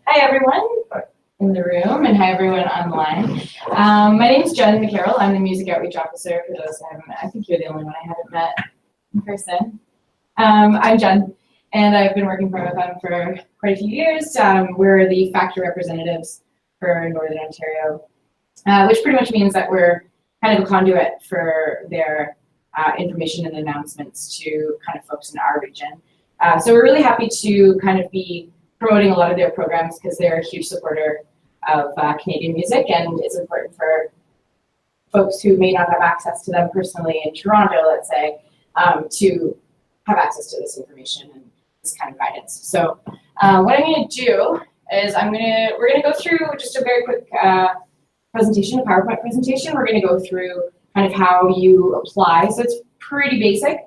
Hi everyone in the room and hi everyone online. My name is Jen McCarroll. I'm the Music Outreach Officer for those I haven't met. I think you're the only one I haven't met in person. I'm Jen and I've been working for MFM for quite a few years. We're the factor representatives for Northern Ontario, which pretty much means that we're kind of a conduit for their information and announcements to kind of folks in our region. So we're really happy to kind of be promoting a lot of their programs because they're a huge supporter of Canadian music, and it's important for folks who may not have access to them personally in Toronto, let's say, to have access to this information and this kind of guidance. So what I'm going to do is we're going to go through just a very quick presentation, a PowerPoint presentation. We're going to go through kind of how you apply. So it's pretty basic.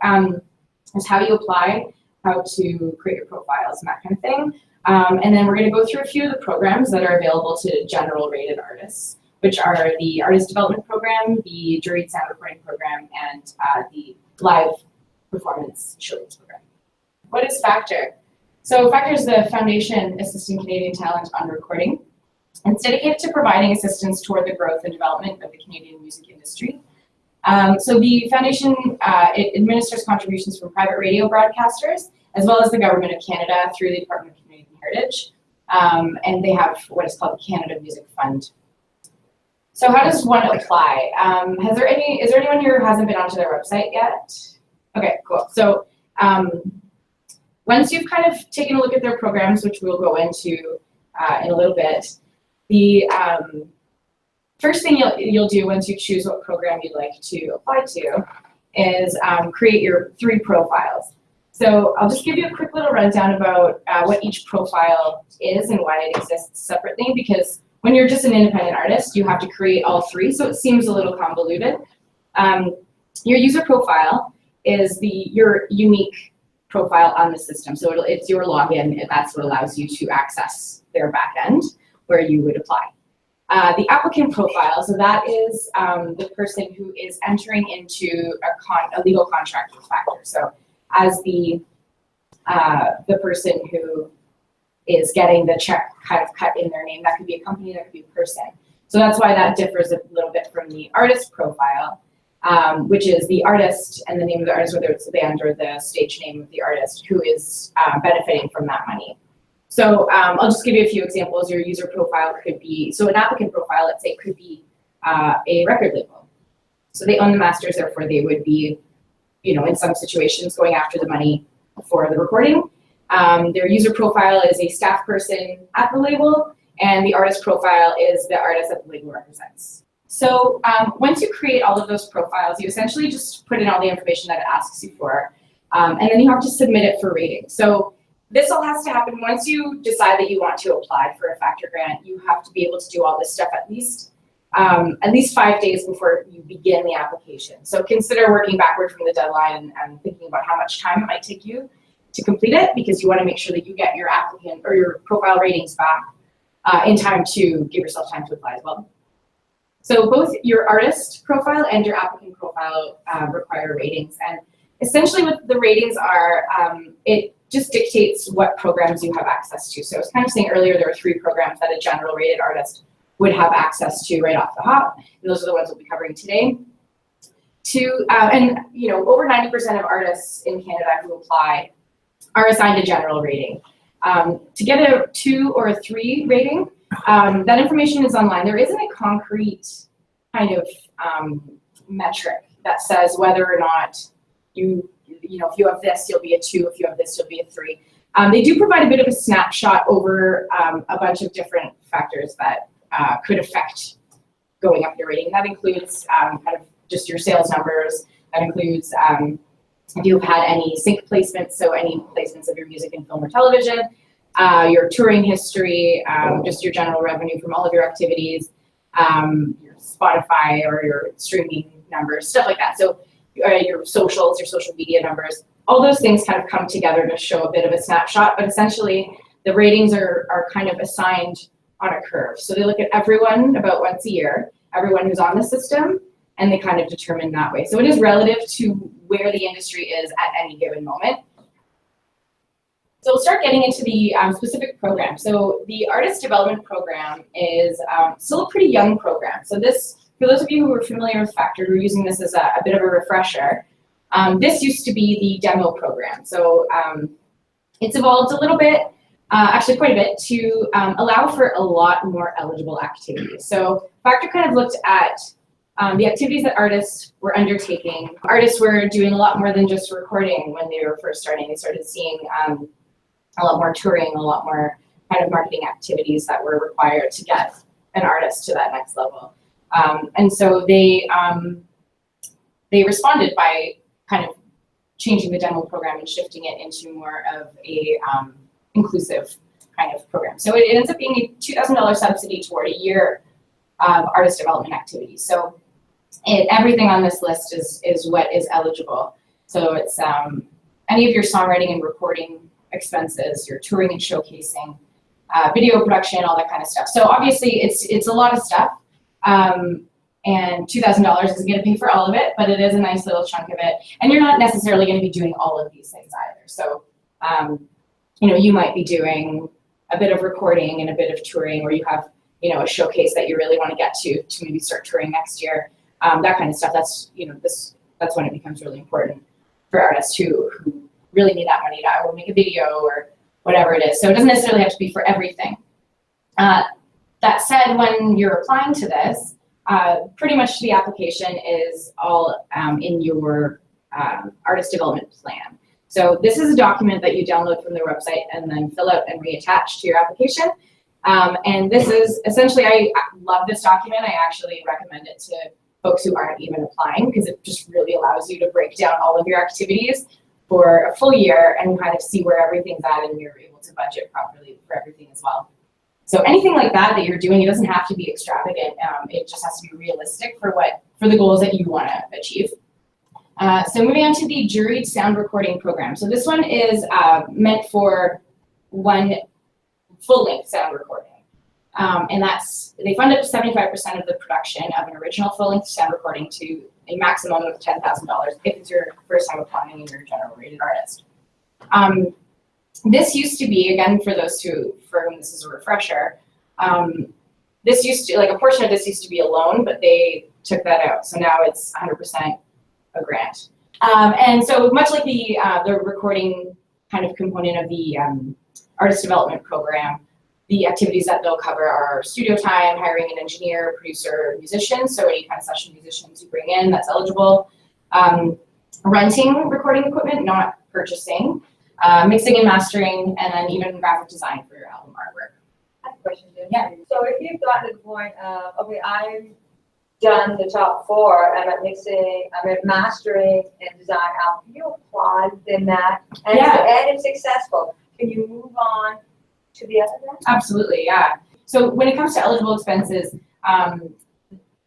It's how you apply, how to create your profiles and that kind of thing. And then we're going to go through a few of the programs that are available to general rated artists, which are the Artist Development Program, the Juried Sound Recording Program, and the Live Performance Assurance Program. What is Factor? So Factor is the Foundation Assisting Canadian Talent on Recording. It's dedicated to providing assistance toward the growth and development of the Canadian music industry. So the foundation, it administers contributions from private radio broadcasters, as well as the Government of Canada through the Department of Community Heritage. And they have what is called the Canada Music Fund. So how does one apply? Is there anyone here who hasn't been onto their website yet? Okay, cool. So once you've kind of taken a look at their programs, which we'll go into in a little bit, the first thing you'll do once you choose what program you'd like to apply to is create your 3 profiles. So I'll just give you a quick little rundown about what each profile is and why it exists separately, because when you're just an independent artist, you have to create all 3, so it seems a little convoluted. Your user profile is your unique profile on the system. So it's your login, that's what allows you to access their backend where you would apply. The applicant profile, so that is the person who is entering into a legal contract with Factor. So as the person who is getting the check kind of cut in their name, that could be a company, that could be a person. So that's why that differs a little bit from the artist profile, which is the artist and the name of the artist, whether it's the band or the stage name of the artist who is benefiting from that money. So I'll just give you a few examples. Your user profile could be, so an applicant profile, let's say, could be a record label. So they own the masters, therefore they would be, in some situations going after the money for the recording. Their user profile is a staff person at the label, and the artist profile is the artist that the label represents. So once you create all of those profiles, you essentially just put in all the information that it asks you for, and then you have to submit it for rating. So this all has to happen once you decide that you want to apply for a Factor grant. You have to be able to do all this stuff at least 5 days before you begin the application. So consider working backward from the deadline and thinking about how much time it might take you to complete it, because you want to make sure that you get your applicant or your profile ratings back in time to give yourself time to apply as well. So both your artist profile and your applicant profile require ratings. And essentially what the ratings are, it just dictates what programs you have access to. So I was kind of saying earlier, there are 3 programs that a general rated artist would have access to right off the hop, and those are the ones we'll be covering today. Over 90% of artists in Canada who apply are assigned a general rating. To get a 2 or a 3 rating, that information is online. There isn't a concrete kind of metric that says whether or not if you have this, you'll be a 2. If you have this, you'll be a 3. They do provide a bit of a snapshot over a bunch of different factors that could affect going up your rating. That includes kind of just your sales numbers. That includes if you've had any sync placements, so any placements of your music in film or television, your touring history, just your general revenue from all of your activities, your Spotify or your streaming numbers, stuff like that. So your socials, your social media numbers, all those things kind of come together to show a bit of a snapshot, but essentially the ratings are kind of assigned on a curve. So they look at everyone about once a year, everyone who's on the system, and they kind of determine that way. So it is relative to where the industry is at any given moment. So start getting into the specific program. So the Artist Development Program is still a pretty young program. So this, for those of you who are familiar with Factor, who are using this as a bit of a refresher, this used to be the demo program. So it's evolved a little bit, actually quite a bit, to allow for a lot more eligible activities. So Factor kind of looked at the activities that artists were undertaking. Artists were doing a lot more than just recording when they were first starting. They started seeing a lot more touring, a lot more kind of marketing activities that were required to get an artist to that next level. And so they responded by kind of changing the demo program and shifting it into more of a inclusive kind of program. So it ends up being a $2,000 subsidy toward a year of artist development activities. So everything on this list is what is eligible. So it's any of your songwriting and recording expenses, your touring and showcasing, video production, all that kind of stuff. So obviously it's a lot of stuff, and $2,000 isn't going to pay for all of it, but it is a nice little chunk of it. And you're not necessarily going to be doing all of these things either. So you know, you might be doing a bit of recording and a bit of touring, or you have, you know, a showcase that you really want to get to maybe start touring next year. That kind of stuff. That's, you know, that's when it becomes really important for artists who really need that money to make a video or whatever it is. So it doesn't necessarily have to be for everything. That said, when you're applying to this, pretty much the application is all in your artist development plan. So this is a document that you download from their website and then fill out and reattach to your application. And this is essentially, I love this document. I actually recommend it to folks who aren't even applying, because it just really allows you to break down all of your activities for a full year and kind of see where everything's at, and you're able to budget properly for everything as well. So anything like that you're doing, it doesn't have to be extravagant. It just has to be realistic for the goals that you want to achieve. So moving on to the juried sound recording program. So this one is meant for one full-length sound recording. And they fund up to 75% of the production of an original full-length sound recording to a maximum of $10,000 if it's your first time applying and you're a general rated artist. This used to be, again, for those for whom this is a refresher, this used to, like, a portion of this used to be a loan, but they took that out. So now it's 100% a grant. And so much like the recording kind of component of the artist development program, the activities that they'll cover are studio time, hiring an engineer, producer, musician, so any kind of session musicians you bring in, that's eligible. Renting recording equipment, not purchasing. Mixing and mastering, and then even graphic design for your album artwork. I have a question, Jen. Yeah. So if you've gotten to the point of, okay, I've done the top 4, I'm at mixing, I'm at mastering and design album, can you apply within that? And, Yeah. And if successful, can you move on to the other one? Absolutely, yeah. So when it comes to eligible expenses,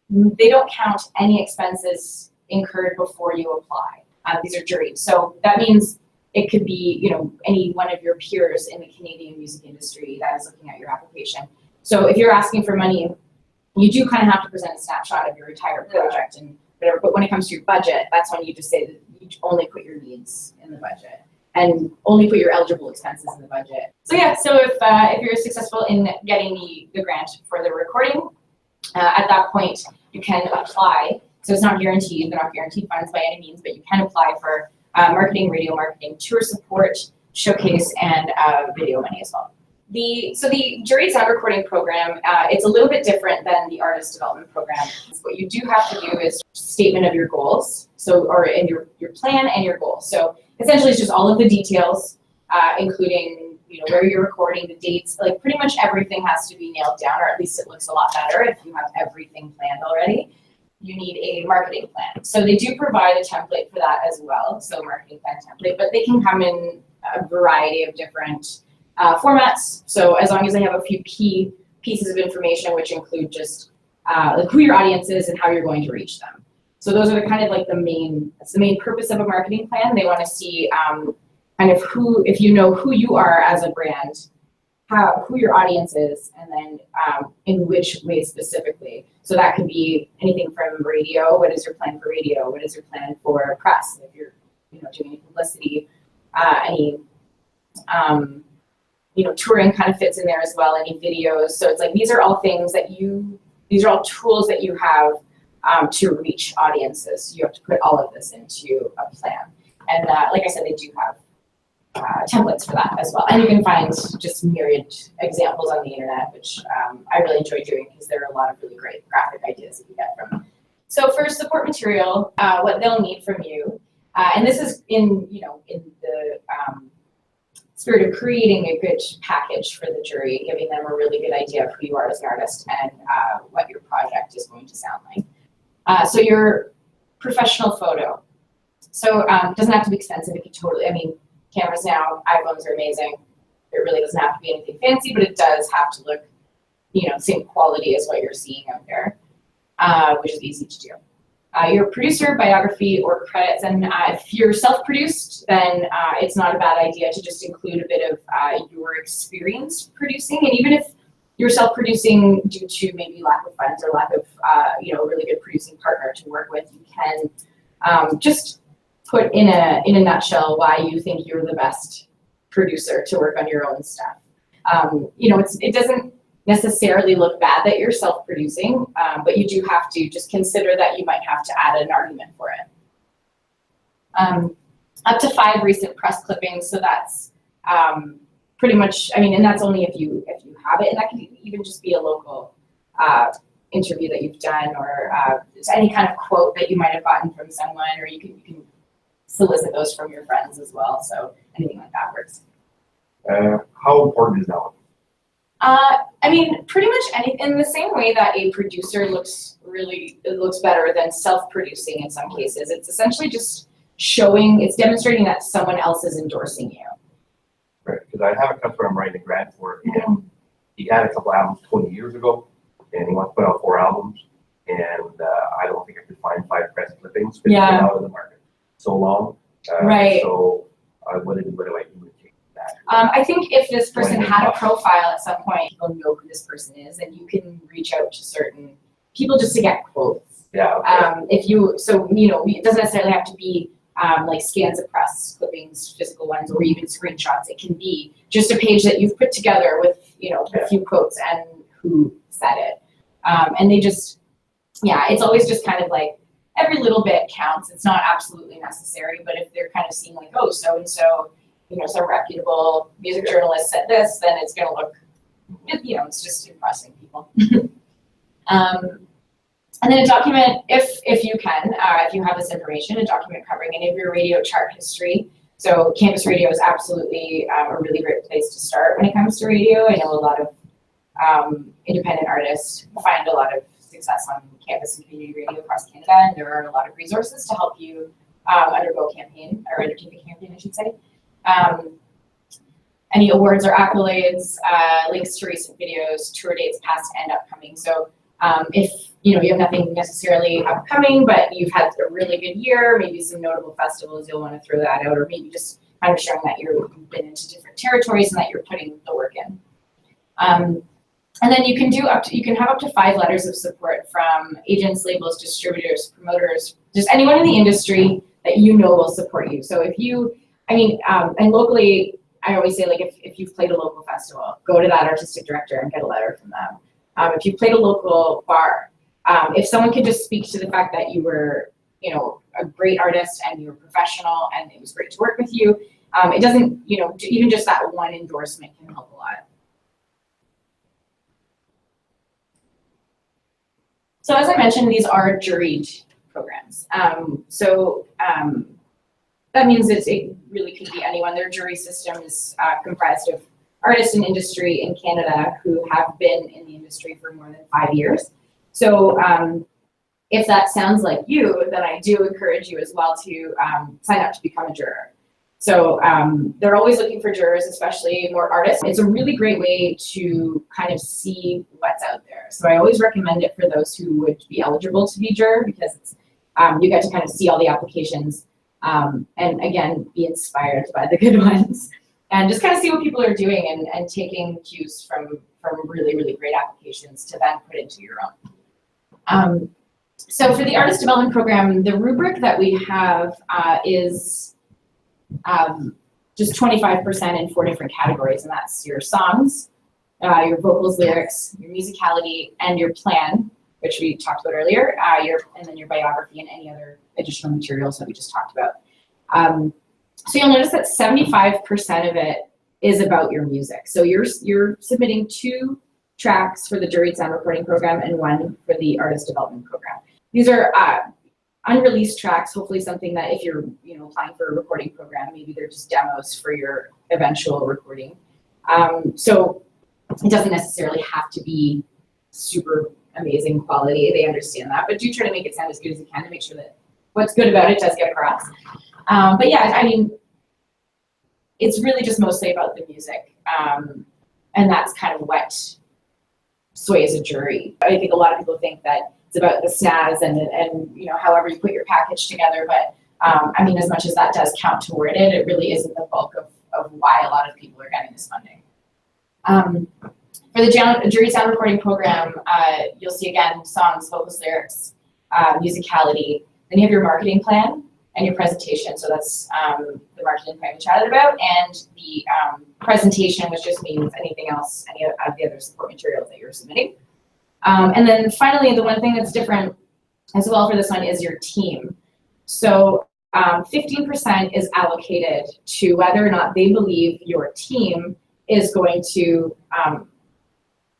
they don't count any expenses incurred before you apply. These are juried. So that means it could be, you know, any one of your peers in the Canadian music industry that is looking at your application. So if you're asking for money, you do kind of have to present a snapshot of your entire project and whatever. But when it comes to your budget, that's when you just say that you only put your needs in the budget and only put your eligible expenses in the budget. So yeah, so if you're successful in getting the grant for the recording, at that point you can apply. So it's not guaranteed, they're not guaranteed funds by any means, but you can apply for marketing, radio marketing, tour support, showcase, and video money as well. So the juried sound recording program, it's a little bit different than the artist development program. What you do have to do is statement of your goals, or in your plan and your goals. So essentially it's just all of the details, including, you know, where you're recording, the dates, like pretty much everything has to be nailed down, or at least it looks a lot better if you have everything planned already. You need a marketing plan. So they do provide a template for that as well, so marketing plan template, but they can come in a variety of different formats. So as long as they have a few key pieces of information, which include just like who your audience is and how you're going to reach them. So those are the kind of like that's the main purpose of a marketing plan. They want to see kind of if you know who you are as a brand, who your audience is, and then in which way specifically. So that could be anything from radio. What is your plan for radio? What is your plan for press? If you're, you know, doing any publicity, any touring kind of fits in there as well, any videos. So it's like, these are all things that these are all tools that you have to reach audiences. You have to put all of this into a plan. And like I said, they do have templates for that as well. And you can find just myriad examples on the internet, which I really enjoy doing because there are a lot of really great graphic ideas that you get from them. So for support material, what they'll need from you, and this is in the spirit of creating a good package for the jury, giving them a really good idea of who you are as an artist and what your project is going to sound like. So your professional photo. So it doesn't have to be expensive. It could cameras now, iPhones are amazing. It really doesn't have to be anything fancy, but it does have to look, same quality as what you're seeing out there, which is easy to do. Your producer, biography, or credits, and if you're self-produced, then it's not a bad idea to just include a bit of your experience producing. And even if you're self-producing due to maybe lack of funds or lack of a really good producing partner to work with, you can just put in a nutshell why you think you're the best producer to work on your own stuff. It doesn't necessarily look bad that you're self-producing, but you do have to just consider that you might have to add an argument for it. Up to 5 recent press clippings, so that's pretty much, and that's only if you have it, and that could even just be a local interview that you've done, or any kind of quote that you might have gotten from someone, or you can solicit those from your friends as well, so anything like that works. How important is that one? Pretty much anything, in the same way that a producer looks better than self-producing in some cases. It's essentially just it's demonstrating that someone else is endorsing you. Right, because I have a customer I'm writing a grant for, and he had a couple albums 20 years ago, and he wants to put out 4 albums, and I don't think I could find 5 press clippings because it's been out of the market so long. Right. So what do I do with that? I think if this person had a profile at some point, people know who this person is, and you can reach out to certain people just to get quotes. Yeah. Okay. It doesn't necessarily have to be like scans of press clippings, physical ones, or even screenshots. It can be just a page that you've put together with a few quotes and who said it. And they just, it's always just kind of like every little bit counts. It's not absolutely necessary, but if they're kind of seeing like, oh, so and so, some reputable music journalist said this, then it's going to look, it's just impressing people. And then a document, if you can, if you have this information, a document covering any of your radio chart history. So campus radio is absolutely a really great place to start when it comes to radio. I know a lot of independent artists find a lot of success on campus and community radio across Canada, and there are a lot of resources to help you undergo campaign, or undertake a campaign, I should say. Any awards or accolades, links to recent videos, tour dates, past and upcoming. So if you have nothing necessarily upcoming, but you've had a really good year, maybe some notable festivals, you'll want to throw that out, or maybe just kind of showing that you've been into different territories and that you're putting the work in. And then you can have up to 5 letters of support from agents, labels, distributors, promoters, just anyone in the industry that will support you. So if you, and locally, I always say, like, if you've played a local festival, go to that artistic director and get a letter from them. If you played a local bar, if someone could just speak to the fact that you were, a great artist and you were professional and it was great to work with you, it doesn't, even just that one endorsement can help a lot. So as I mentioned, these are juried programs. That means it really could be anyone. Their jury system is comprised of artists in industry in Canada who have been in the industry for more than 5 years. So if that sounds like you, then I do encourage you as well to sign up to become a juror. So they're always looking for jurors, especially more artists. It's a really great way to kind of see what's out there. So I always recommend it for those who would be eligible to be juror, because it's, you get to kind of see all the applications and again, be inspired by the good ones and just kind of see what people are doing and taking cues from really, really great applications to then put into your own. So for the artist development program, the rubric that we have is just 25% in 4 different categories, and that's your songs, your vocals, lyrics, your musicality, and your plan, which we talked about earlier, and then your biography and any other additional materials that we just talked about. So you'll notice that 75% of it is about your music. So you're submitting 2 tracks for the jury exam recording program and 1 for the artist development program. These are unreleased tracks, hopefully something that if you're applying for a recording program, maybe they're just demos for your eventual recording. So it doesn't necessarily have to be super amazing quality. They understand that, but do try to make it sound as good as you can to make sure that what's good about it does get across. But yeah, I mean, it's really just mostly about the music. And that's kind of what sways a jury. I think a lot of people think that it's about the snazz and however you put your package together, but I mean, as much as that does count toward it, it really isn't the bulk of why a lot of people are getting this funding. For the jury sound recording program, you'll see again, songs, vocals, lyrics, musicality, then you have your marketing plan and your presentation. So that's the marketing plan we chatted about, and the presentation, which just means anything else, any of the other support materials that you're submitting. And then finally, the one thing that's different as well for this one is your team. So 15% is allocated to whether or not they believe your team is going to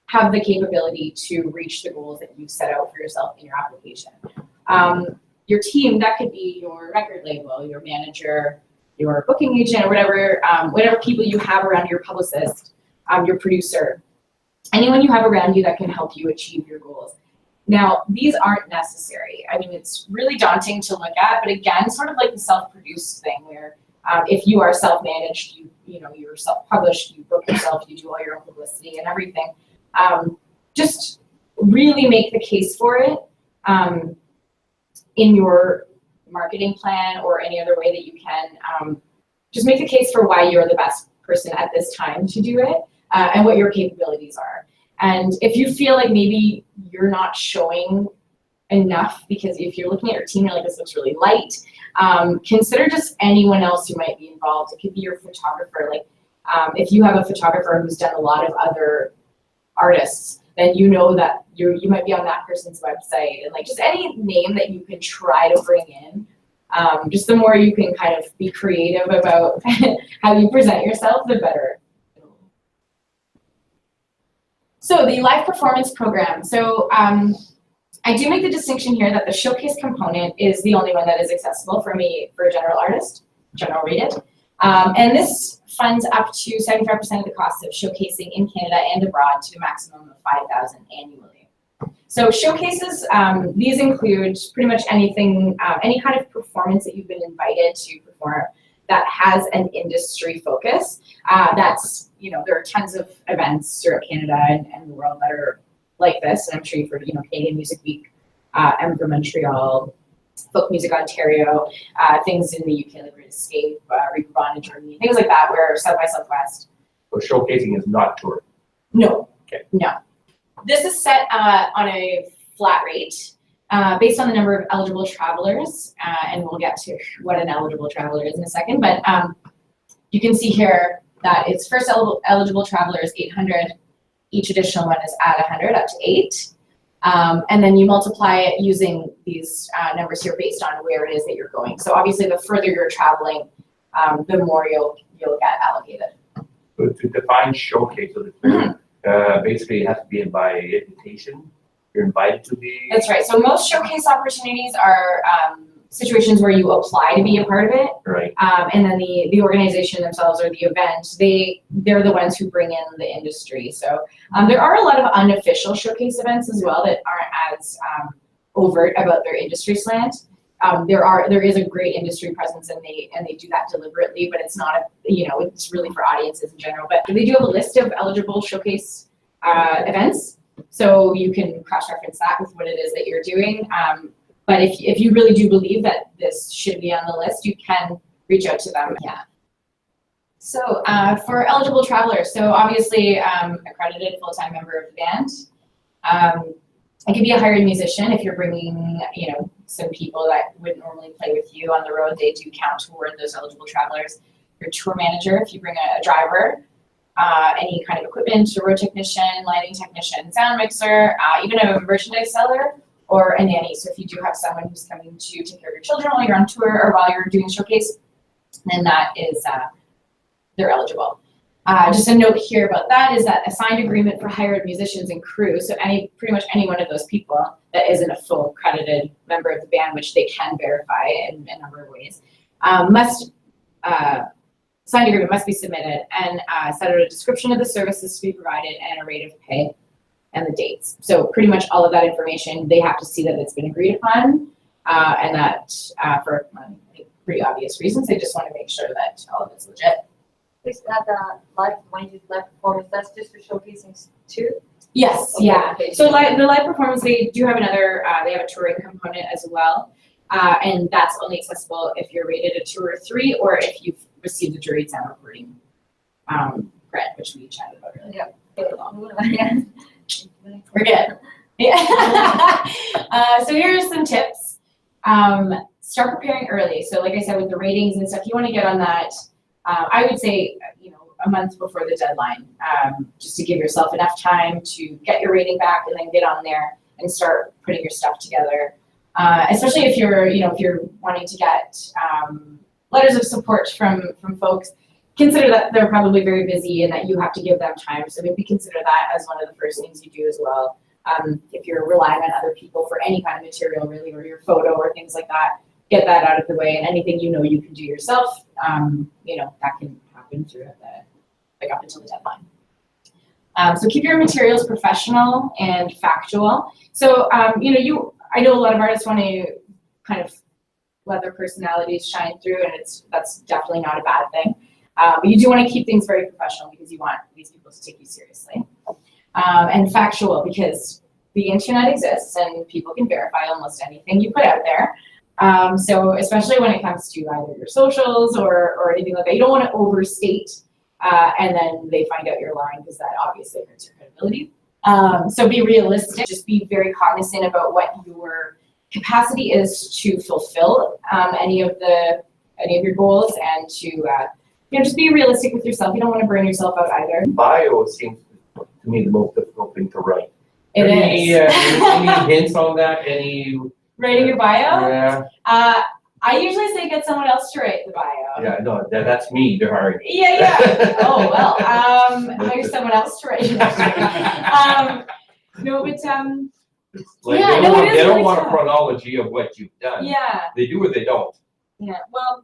have the capability to reach the goals that you've set out for yourself in your application. Your team, that could be your record label, your manager, your booking agent, or whatever people you have around, your publicist, your producer, anyone you have around you that can help you achieve your goals. Now, these aren't necessary. I mean, it's really daunting to look at, but again, sort of like the self-produced thing where if you are self-managed, you're self-published, you book yourself, you do all your own publicity and everything. Just really make the case for it in your marketing plan or any other way that you can. Just make the case for why you're the best person at this time to do it and what your capabilities are. And if you feel like maybe you're not showing enough, because if you're looking at your team, you're like, this looks really light, consider just anyone else who might be involved. It could be your photographer. Like if you have a photographer who's done a lot of other artists, then you know that you might be on that person's website, and like just any name that you can try to bring in. Just the more you can kind of be creative about how you present yourself, the better. So the live performance program. So I do make the distinction here that the showcase component is the only one that is accessible for me, for a general artist, general rated. And this funds up to 75% of the cost of showcasing in Canada and abroad to a maximum of $5,000 annually. So showcases, these include pretty much anything, any kind of performance that you've been invited to perform that has an industry focus. That's, there are tons of events throughout Canada and the world that are like this. And I'm sure you've heard, Canadian Music Week, Ember Montreal, Folk Music Ontario, things in the UK like Great Escape, Reeperbahn in Germany, things like that, where South by Southwest. So showcasing is not touring? No. Okay. No. This is set on a flat rate based on the number of eligible travelers, and we'll get to what an eligible traveler is in a second, but you can see here that its first eligible traveler is 800, each additional one is at 100, up to 8. And then you multiply it using these numbers here based on where it is that you're going. So obviously the further you're traveling, the more you'll get allocated. So to define showcase, so basically it has to be by invitation. You're invited to the... That's right. So most showcase opportunities are situations where you apply to be a part of it. Right. And then the organization themselves or the event, they're the ones who bring in the industry. So there are a lot of unofficial showcase events as well that aren't as overt about their industry slant. There is a great industry presence, and they do that deliberately, but it's not it's really for audiences in general. But they do have a list of eligible showcase events, so you can cross-reference that with what it is that you're doing. But if you really do believe that this should be on the list, you can reach out to them. Yeah. So for eligible travelers, so obviously accredited full-time member of the band. It could be a hired musician if you're bringing, some people that wouldn't normally play with you on the road. They do count toward those eligible travelers. your tour manager if you bring a driver, any kind of equipment, a road technician, lighting technician, sound mixer, even a merchandise seller, or a nanny. So if you do have someone who's coming to take care of your children while you're on tour or while you're doing a showcase, then that is, they're eligible. Just a note here about that is that a signed agreement for hired musicians and crew, so pretty much any one of those people that isn't a full accredited member of the band, which they can verify in a number of ways, signed agreement must be submitted and set out a description of the services to be provided and a rate of pay and the dates. So pretty much all of that information, they have to see that it's been agreed upon, and that for pretty obvious reasons, they just want to make sure that all of it's legit. Please add the live, when you do live performance, that's just for showcasing too? Yes, Okay, yeah. okay. So the live performance, they do have another, they have a touring component as well. And that's only accessible if you're rated a 2 or 3, or if you've received the jury sound recording credit, which we chatted about earlier. Yeah. We're good. Yeah. So here are some tips. Start preparing early. So like I said, with the ratings and stuff, you want to get on that. I would say, a month before the deadline, just to give yourself enough time to get your rating back and then get on there and start putting your stuff together. Especially if you're wanting to get letters of support from folks, consider that they're probably very busy and that you have to give them time. So maybe consider that as one of the first things you do as well. If you're relying on other people for any kind of material, really, or your photo or things like that, get that out of the way. And anything you can do yourself, that can happen throughout up until the deadline. So keep your materials professional and factual. So, I know a lot of artists want to kind of let their personalities shine through, and that's definitely not a bad thing. But you do want to keep things very professional because you want these people to take you seriously. And factual, because the internet exists and people can verify almost anything you put out there. So especially when it comes to either your socials or anything like that, you don't want to overstate and then they find out you're lying, because that obviously hurts your credibility. So be realistic. Just be very cognizant about what your capacity is to fulfill any of your goals, and to just be realistic with yourself. You don't want to burn yourself out either. Bio seems to me the most difficult thing to write. It is. Any hints on that? Writing your bio? Yeah. I usually say get someone else to write the bio. Yeah, no, that's me. They're hiring. Yeah. Oh well. Hire someone else to write it. No, but Like, yeah, they don't really want a tough. chronology of what you've done. Yeah. They do or they don't. Yeah. Well,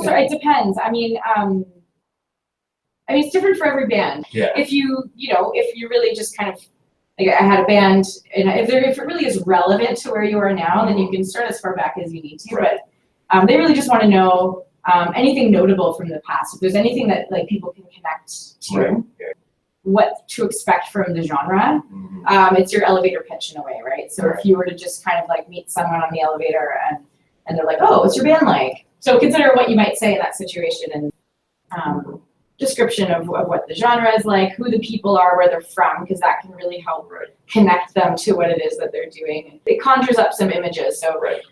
sorry, it depends. It's different for every band. Yeah. If you really just kind of, like, I had a band, and if it really is relevant to where you are now, then you can start as far back as you need to. Right. But they really just want to know anything notable from the past. If there's anything that people can connect to, Right. Yeah. what to expect from the genre. Mhm. It's your elevator pitch in a way, right? So Right. if you were to just kind of meet someone on the elevator and they're like, oh, what's your band like? So consider what you might say in that situation, and description of what the genre is like, who the people are, where they're from, because that can really help connect them to what it is that they're doing. It conjures up some images, so Right.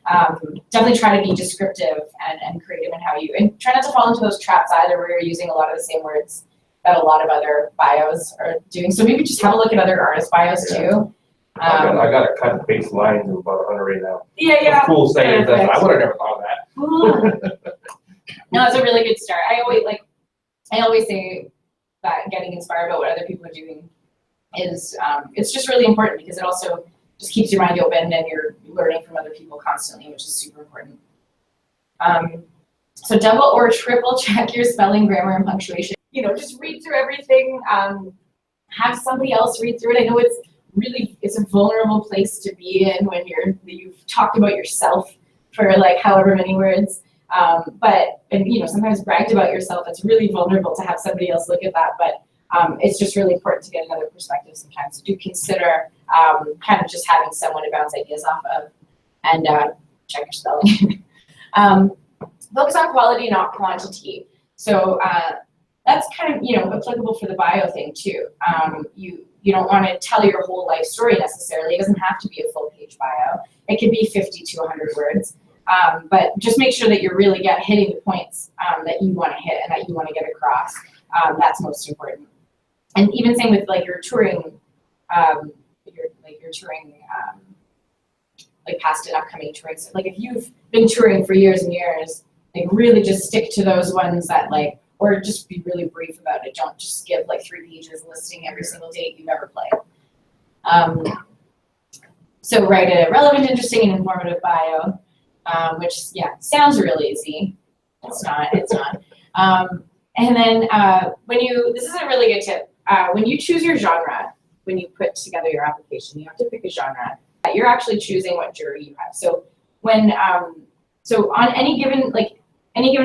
definitely try to be descriptive and creative in how and try not to fall into those traps either, where you're using a lot of the same words that a lot of other bios are doing. So maybe just have a look at other artist bios too. I got to cut and paste lines in about 100 right now. Yeah. Cool saying. Perfect. I would have never thought of that. No, it's a really good start. I always say that getting inspired about what other people are doing is, it's just really important, because it also just keeps your mind open and you're learning from other people constantly, which is super important. So double or triple check your spelling, grammar, and punctuation. Just read through everything. Have somebody else read through it. I know it's a vulnerable place to be in when you've talked about yourself for however many words. But sometimes bragged about yourself. It's really vulnerable to have somebody else look at that. But it's just really important to get another perspective sometimes. So do consider kind of just having someone to bounce ideas off of, and check your spelling. Focus on quality, not quantity. So that's kind of applicable for the bio thing too. You don't want to tell your whole life story necessarily. It doesn't have to be a full page bio. It could be 50 to 100 words. But just make sure that you're really hitting the points that you want to hit and that you want to get across. That's most important. And even same with like your touring, your touring, like past and upcoming touring. So like if you've been touring for years and years, like really just stick to those ones that like, or just be really brief about it. Don't just give like 3 pages listing every single date you've ever played. So write a relevant, interesting, and informative bio, which sounds real easy. It's not. And then this is a really good tip. When you choose your genre, when you put together your application, you have to pick a genre. You're actually choosing what jury you have. So when so on any given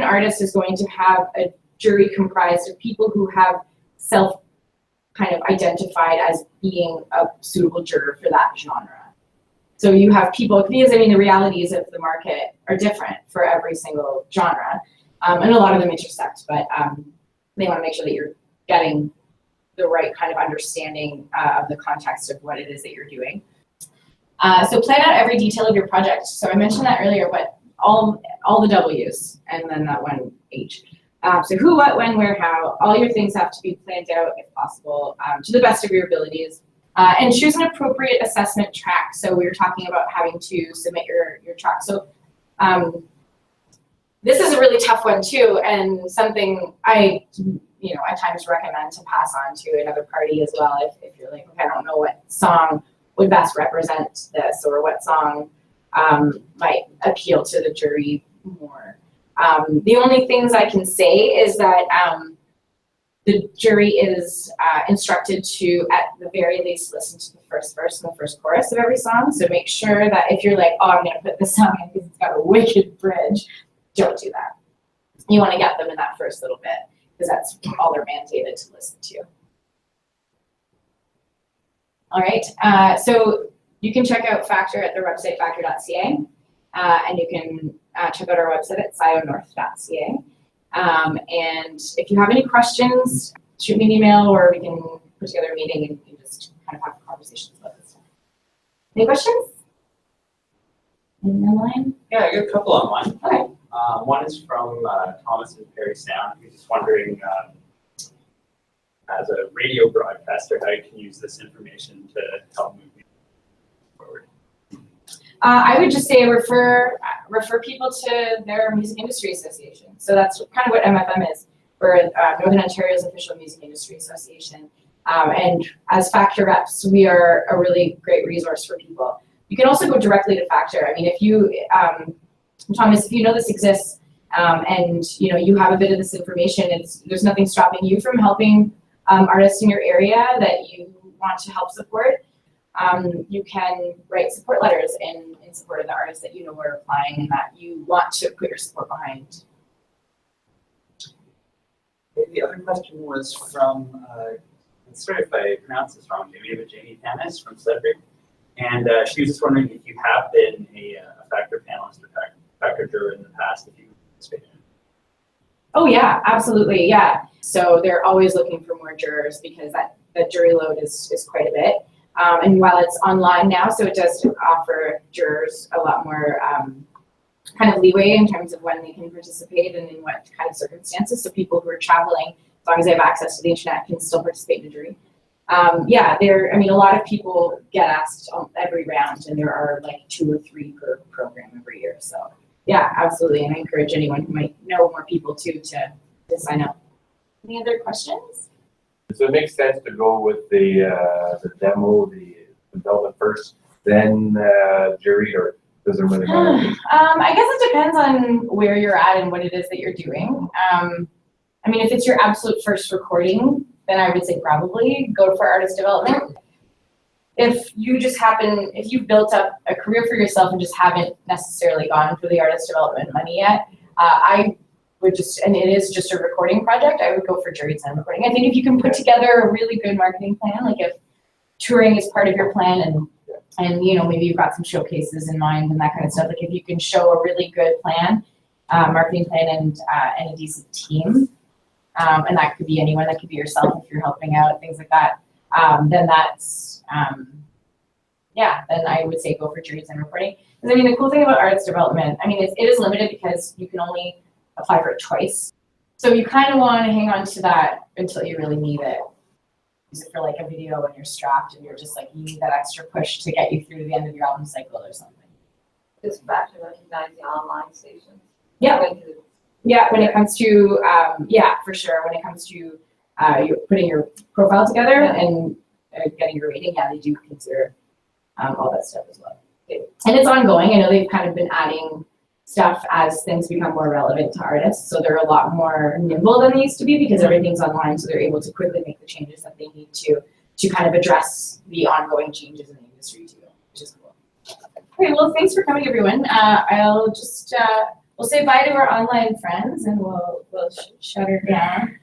artist is going to have a jury comprised of people who have self kind of identified as being a suitable juror for that genre. So you have people, because I mean the realities of the market are different for every single genre, and a lot of them intersect, but they want to make sure that you're getting the right kind of understanding of the context of what it is that you're doing. So plan out every detail of your project. So I mentioned that earlier, but all the W's and then that one H. So who, what, when, where, how, all your things have to be planned out if possible to the best of your abilities. And choose an appropriate assessment track. So we were talking about having to submit your track. So this is a really tough one too, and something I at times recommend to pass on to another party as well if you're like, okay, I don't know what song would best represent this or what song might appeal to the jury more. The only things I can say is that the jury is instructed to, at the very least, listen to the first verse and the first chorus of every song. So make sure that if you're like, oh, I'm going to put this song in because it's got a wicked bridge, don't do that. You want to get them in that first little bit because that's all they're mandated to listen to. All right, so you can check out Factor at their website, factor.ca, and you can check out our website at scionorth.ca. And if you have any questions, shoot me an email or we can put together a meeting and we can just kind of have conversations about this stuff. Any questions? Anything online? Yeah, I got a couple online. Okay. One is from Thomas in Perry Sound. He's just wondering, as a radio broadcaster, how you can use this information to help move forward. I would just say refer people to their music industry association. So that's kind of what MFM is. We're Northern Ontario's official music industry association. And as Factor reps, we are a really great resource for people. You can also go directly to Factor. I mean, if you, Thomas, if you know this exists and you have a bit of this information, there's nothing stopping you from helping artists in your area that you want to help support. You can write support letters in support of the artists that are applying and that you want to put your support behind. The other question was from, sorry if I pronounce this wrong, maybe Jamie Tanis from Sudbury. And she was just wondering if you have been a Factor panelist or Factor juror in the past, if you participated. Oh yeah, absolutely, yeah. So they're always looking for more jurors because that jury load is quite a bit. And while it's online now, so it does offer jurors a lot more kind of leeway in terms of when they can participate and in what kind of circumstances. So people who are traveling, as long as they have access to the internet, can still participate in a jury. Yeah, a lot of people get asked every round, and there are like 2 or 3 per program every year. So yeah, absolutely. And I encourage anyone who might know more people too to sign up. Any other questions? So it makes sense to go with the demo, the development first, then jury, or does it really matter? I guess it depends on where you're at and what it is that you're doing. I mean, if it's your absolute first recording, then I would say probably go for artist development. If you've built up a career for yourself and just haven't necessarily gone for the artist development money yet, I would and it is just a recording project, I would go for jury design recording. I think if you can put together a really good marketing plan, like if touring is part of your plan and maybe you've got some showcases in mind and that kind of stuff, like if you can show a really good plan, marketing plan and a decent team, and that could be anyone, that could be yourself if you're helping out, things like that, then that's, then I would say go for jury design recording. 'Cause I mean, the cool thing about arts development, I mean, it is limited because you can only apply for it twice. So you kind of want to hang on to that until you really need it. Use it for like a video when you're strapped and you're just like, you need that extra push to get you through to the end of your album cycle or something. Just back to recognize the online stations. Yeah. Going to the- Yeah, when it comes to, yeah, for sure. When it comes to you're putting your profile together and getting your rating, yeah, they do consider all that stuff as well. And it's ongoing. I know they've kind of been adding stuff as things become more relevant to artists. So they're a lot more nimble than they used to be because everything's online. So they're able to quickly make the changes that they need to kind of address the ongoing changes in the industry too, which is cool. Okay, well, thanks for coming, everyone. I'll just, we'll say bye to our online friends and we'll shut her down.